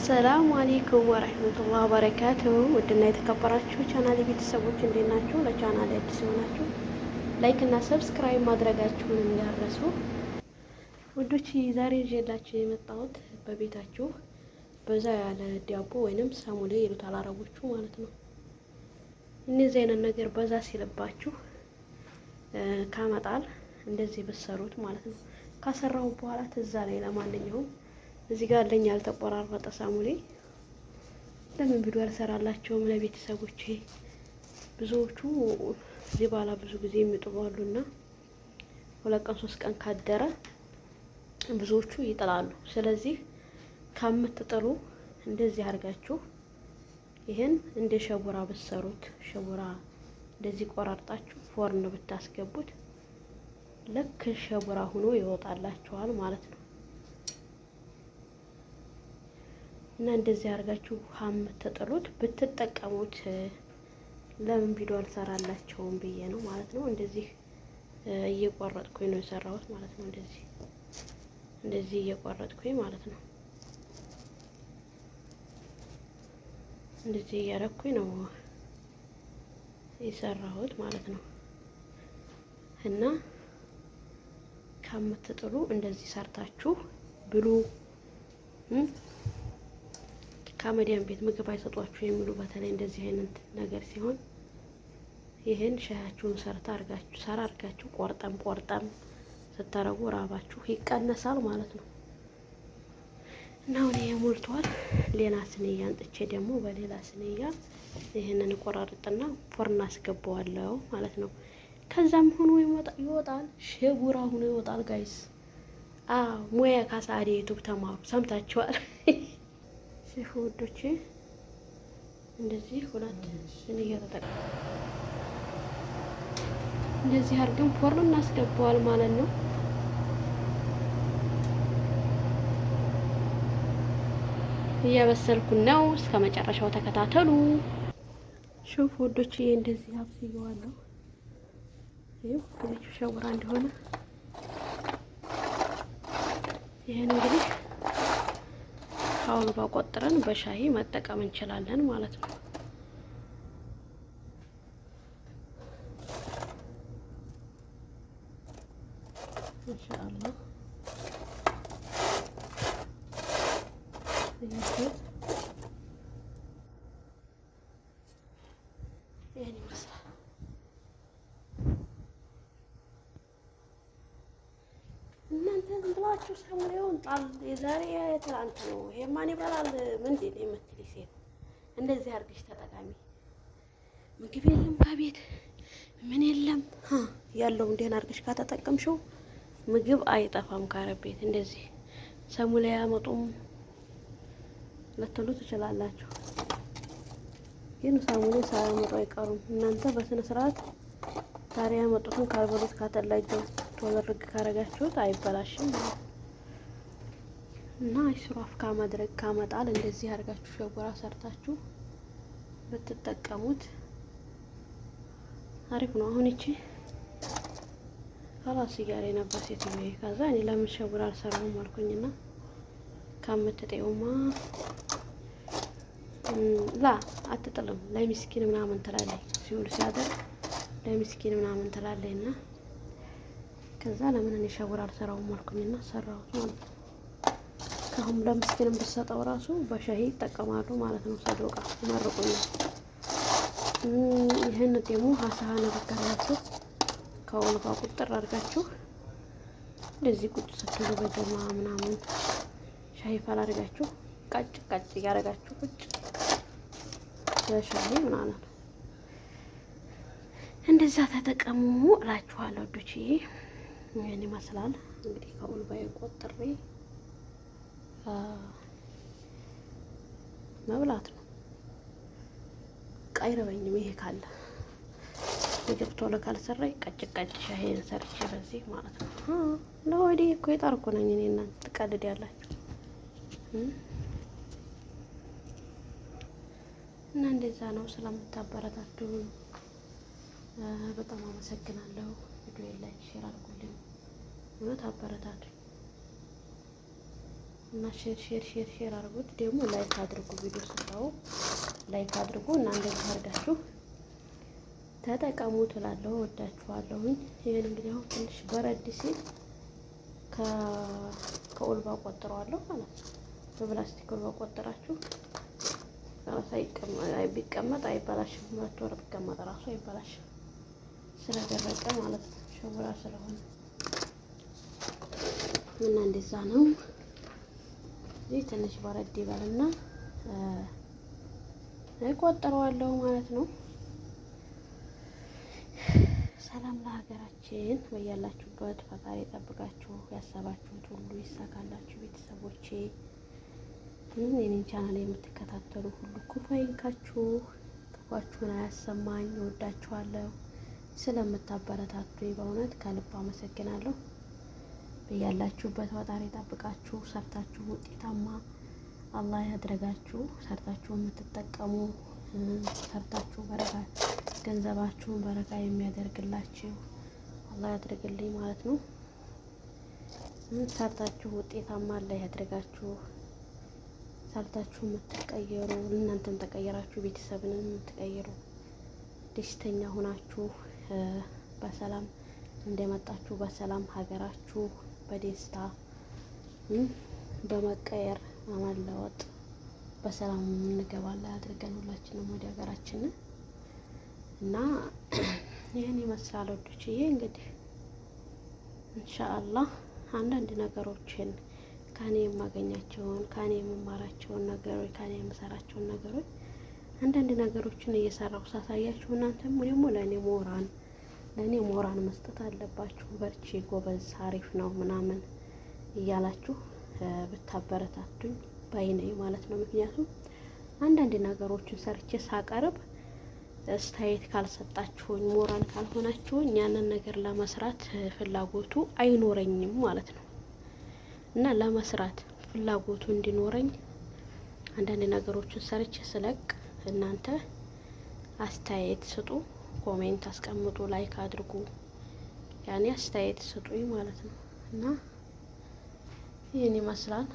አሰላሙ አለይኩም ወረህመቱላሂ ወበረካቱሁ። ውድና የተከበራችሁ ቻናል ቤተሰቦች እንዴት ናችሁ? ለቻናል አዲስ የሆናችሁ ላይክ እና ሰብስክራይብ ማድረጋችሁን እንዳትረሱ ውዶች። ዛሬ ይዤላችሁ የመጣሁት በቤታችሁ በዛ ያለ ዳቦ ወይንም ሳሙሌ ይሉታል አረቦቹ ማለት ነው። እነዚህ አይነት ነገር በዛ ሲልባችሁ ካመጣል እንደዚህ በሰሩት ማለት ነው። ካሰራሁ በኋላ ትዛ ላይ ለማንኛውም እዚህ ጋር አለኝ ያልተቆራረጠ ሳሙሌ። ለምን ቪዲዮ አልሰራላቸውም ለቤተሰቦቼ? ብዙዎቹ እዚህ ባላ ብዙ ጊዜ የሚጥሉ አሉና 2 ቀን 3 ቀን ካደረ ብዙዎቹ ይጥላሉ። ስለዚህ ከምትጥሉ እንደዚህ አድርጋችሁ ይሄን እንደ ሸቡራ ብትሰሩት፣ ሸቡራ እንደዚህ ቆራርጣችሁ ፎርን ብታስገቡት ልክ ሸቡራ ሆኖ ይወጣላችኋል ማለት ነው። እና እንደዚህ አድርጋችሁ ከምትጥሉት ብትጠቀሙት ለምን ቪዲዮ አልሰራላቸውም ብዬ ነው ማለት ነው። እንደዚህ እየቆረጥኩኝ ነው የሰራሁት ማለት ነው። እንደዚህ እየቆረጥኩኝ ማለት ነው። እንደዚህ እያረኩኝ ነው የሰራሁት ማለት ነው። እና ከምትጥሉ እንደዚህ ሰርታችሁ ብሉ። ከመዲያም ቤት ምግብ አይሰጧችሁ የሚሉ በተለይ እንደዚህ አይነት ነገር ሲሆን ይሄን ሻያችሁን ሰራ አርጋችሁ ቆርጠም ስታረጉ ራባችሁ ይቀነሳል ማለት ነው። እና አሁን ይሄ ሞልቷል። ሌላ ስንያ አንጥቼ ደግሞ በሌላ ስንያ ይሄንን ቆራርጥና ፎርን አስገባዋለሁ ማለት ነው። ከዛም ሆኖ ይወጣል፣ ሸጉራ ሆኖ ይወጣል። ጋይስ ሙያ ካሳዲ ዩቲዩብ ተማሩ። ሰምታችኋል? ሲፉ ውዶቼ እንደዚህ ሁለት ስንያ ተጠቅመን እንደዚህ አድርገን ፎርን እናስገባዋል ማለት ነው። እያበሰልኩ ነው። እስከ መጨረሻው ተከታተሉ። ሹፍ ውዶቼ እንደዚህ አብስየዋለሁ። ይሄው ትንሽ ሸጉራ እንደሆነ ይሄን እንግዲህ አሁን ባቆጥረን በሻይ መጠቀም እንችላለን ማለት ነው። ኢንሻአላህ ይሄን ይመስላል። እናንተ ዝም ብላችሁ ሳሙሌውን ጣል። የዛሬ የትላንት ነው ይሄ ማን ይበላል ምንድን ነው የምትል ሴት እንደዚህ አድርገሽ ተጠቃሚ። ምግብ የለም ከቤት ምን የለም ያለው እንደና አድርገሽ ከተጠቀምሽው ምግብ አይጠፋም ከአረብ ቤት። እንደዚህ ሳሙሌ ያመጡም ልትሉ ትችላላችሁ፣ ግን ሳሙሌ ሳያመጡ አይቀሩም። እናንተ በስነ ስርዓት ዛሬ ያመጡትን ካልበሉት ካተላጀው ተወርግ ካረጋችሁት አይበላሽም። እና ኢስራፍ ከማድረግ ካመጣል እንደዚህ አድርጋችሁ ሸጉራ ሰርታችሁ ብትጠቀሙት አሪፍ ነው። አሁን እቺ ካላስ እያለ ነበር ሴትዬ። ከዛ እኔ ለምን ሸጉራ አልሰራሁም አልኩኝና ከምትጤውማ ላ አትጥልም ለሚስኪን ምናምን ትላለች፣ ሲውል ሲያደር ለሚስኪን ምናምን ትላለችና ከዛ ለምን እኔ ሸጉራ አልሰራውም አልኩኝና ሰራሁት ማለት ነው። ከሁም ለምስኪንም ብትሰጠው ራሱ በሻሂ ይጠቀማሉ ማለት ነው። ሰዶቃ ይመርቁኛል። ይሄን ደግሞ ሀሳሃ ነብከራችሁ ከወልጋ ቁጥር አድርጋችሁ እንደዚህ ቁጭ ስትሉ በጀማ ምናምን ሻሂ ፈላ አድርጋችሁ ቀጭ ያደርጋችሁ ቁጭ በሻሂ ምናምን እንደዛ ተጠቀሙ እላችኋለሁ ዱቺ። ይሄን ይመስላል እንግዲህ ከወልጋ ቆጥሬ መብላት ነው። አይረበኝም ይሄ ካለ ምግብ ቶሎ ካልሰራኝ ቀጭ ሻይን ሰርቼ በዚህ ማለት ነው። ለወዲ እኮ የጣርኩ ነኝ እኔ። እናንተ ትቀልድ ያላችሁ እና እንደዛ ነው። ስለምታበረታቱ በጣም አመሰግናለሁ። ቪዲዮ ላይክ ሼር አድርጉልኝ። እውነት አበረታቱ። እና ሼር አድርጉት። ደግሞ ላይክ አድርጉ። ቪዲዮ ስታዩ ላይክ አድርጉ እና እንደዚህ አድርጋችሁ ተጠቀሙ ትላለሁ። ወዳችኋለሁኝ። ይሄን እንግዲህ አሁን ትንሽ በረድ ሲል ከኦልባ ቆጥረዋለሁ ማለት ነው። በፕላስቲክ ኦልባ ቆጥራችሁ ቢቀመጥ አይበላሽም። 2 ወር ቢቀመጥ ራሱ አይበላሽም ስለደረቀ ማለት ነው። ሸውራ ስለሆነ እና እንደዛ ነው። እዚህ ትንሽ በረድ ይበልና እቆጥረዋለሁ ማለት ነው። ሰላም ለሀገራችን። በያላችሁበት ፈጣሪ ጠብቃችሁ፣ ያሰባችሁት ሁሉ ይሳካላችሁ። ቤተሰቦቼ የኔን ቻናል የምትከታተሉ ሁሉ ክፉ አይንካችሁ፣ ክፋችሁን አያሰማኝ። እወዳችኋለሁ። ስለምታበረታቱኝ በእውነት ከልብ አመሰግናለሁ። በያላችሁበት ፈጣሪ ጠብቃችሁ፣ ሰርታችሁ ውጤታማ አላህ ያድርጋችሁ። ሰርታችሁ የምትጠቀሙ ሰርታችሁ በረካ ገንዘባችሁን በረካ የሚያደርግላችሁ አላህ ያድርግልኝ ማለት ነው። ሰርታችሁ ውጤታማ አላህ ያድርጋችሁ። ሰርታችሁ የምትቀየሩ እናንተም ተቀየራችሁ ቤተሰብንም የምትቀየሩ ደስተኛ ሆናችሁ በሰላም እንደመጣችሁ በሰላም ሀገራችሁ በደስታ በመቀየር በመለወጥ በሰላም እንገባለን አድርገን ሁላችንም ወደ ሀገራችን እና ይህን ይመስላል ወዶችዬ። እንግዲህ ኢንሻአላህ አንዳንድ ነገሮችን ከኔ የማገኛቸውን ከኔ የምማራቸውን ነገሮች ከኔ የምሰራቸውን ነገሮች አንዳንድ ነገሮችን እየሰራሁ ሳሳያችሁ እናንተም ደግሞ ለእኔ ሞራን መስጠት አለባችሁ። በርቺ፣ ጎበዝ፣ አሪፍ ነው ምናምን እያላችሁ ብታበረታቱኝ ባይነኝ ማለት ነው። ምክንያቱም አንዳንድ ነገሮችን ሰርቼ ሳቀርብ አስተያየት ካልሰጣችሁኝ ሞራን ካልሆናችሁኝ ያንን ነገር ለመስራት ፍላጎቱ አይኖረኝም ማለት ነው። እና ለመስራት ፍላጎቱ እንዲኖረኝ አንዳንድ ነገሮችን ሰርቼ ስለቅ እናንተ አስተያየት ስጡ፣ ኮሜንት አስቀምጡ፣ ላይክ አድርጉ፣ ያኔ አስተያየት ስጡኝ ማለት ነው። እና ይህን ይመስላል።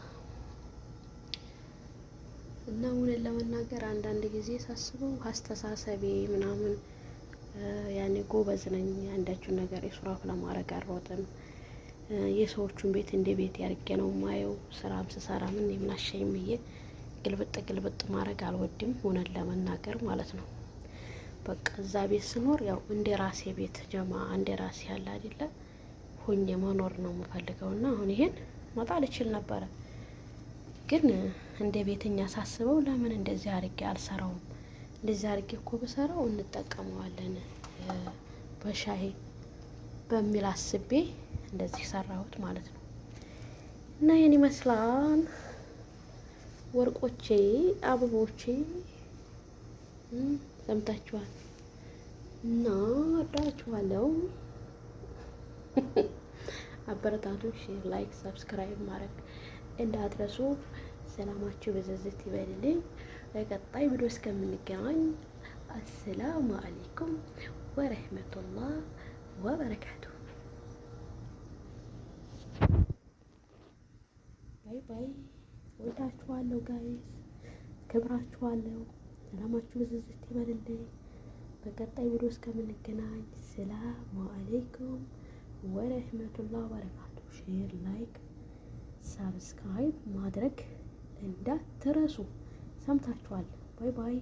እና እውነት ለመናገር አንዳንድ ጊዜ ሳስበው አስተሳሰቤ ምናምን ያኔ ጎበዝ ነኝ። አንዳችሁን ነገር የሱራፍ ለማድረግ አልሮጥም። የሰዎቹን ቤት እንደ ቤት ያርጌ ነው ማየው። ስራም ስሰራ ምን የምናሸኝ ብዬ ግልብጥ ማድረግ አልወድም፣ እውነት ለመናገር ማለት ነው። በቃ እዛ ቤት ስኖር ያው እንደ ራሴ ቤት ጀማ እንደ ራሴ ያለ አይደለ ሆኜ መኖር ነው የምፈልገውና አሁን ይሄን መጣል እችል ነበረ፣ ግን እንደ ቤተኛ ሳስበው ለምን እንደዚህ አርጌ አልሰራውም? እንደዚህ አርጌ እኮ ብሰራው እንጠቀመዋለን በሻይ በሚል አስቤ እንደዚህ ሰራሁት ማለት ነው። እና ይሄን ይመስላል ወርቆቼ፣ አበቦቼ ሰምታችኋል። እና እወዳችኋለሁ። አበረታቱ። ሼር፣ ላይክ፣ ሰብስክራይብ ማድረግ እንዳትረሱ። ሰላማችሁ በዘዘት ይበልልኝ። በቀጣይ ቪዲዮ እስከምንገናኝ አሰላሙ አለይኩም ወረህመቱላህ ወበረካቱ። ባይ ባይ። ወዳችኋለሁ ጋይስ፣ ክብራችኋለሁ። ሰላማችሁ በዘዘት ይበልልኝ። በቀጣይ ቪዲዮ እስከምንገናኝ ሰላሙ አለይኩም ወረህመቱላህ ወበረካቱ። ሼር፣ ላይክ፣ ሳብስክራይብ ማድረግ እንዳትረሱ። ሰምታችኋል። ባይ ባይ።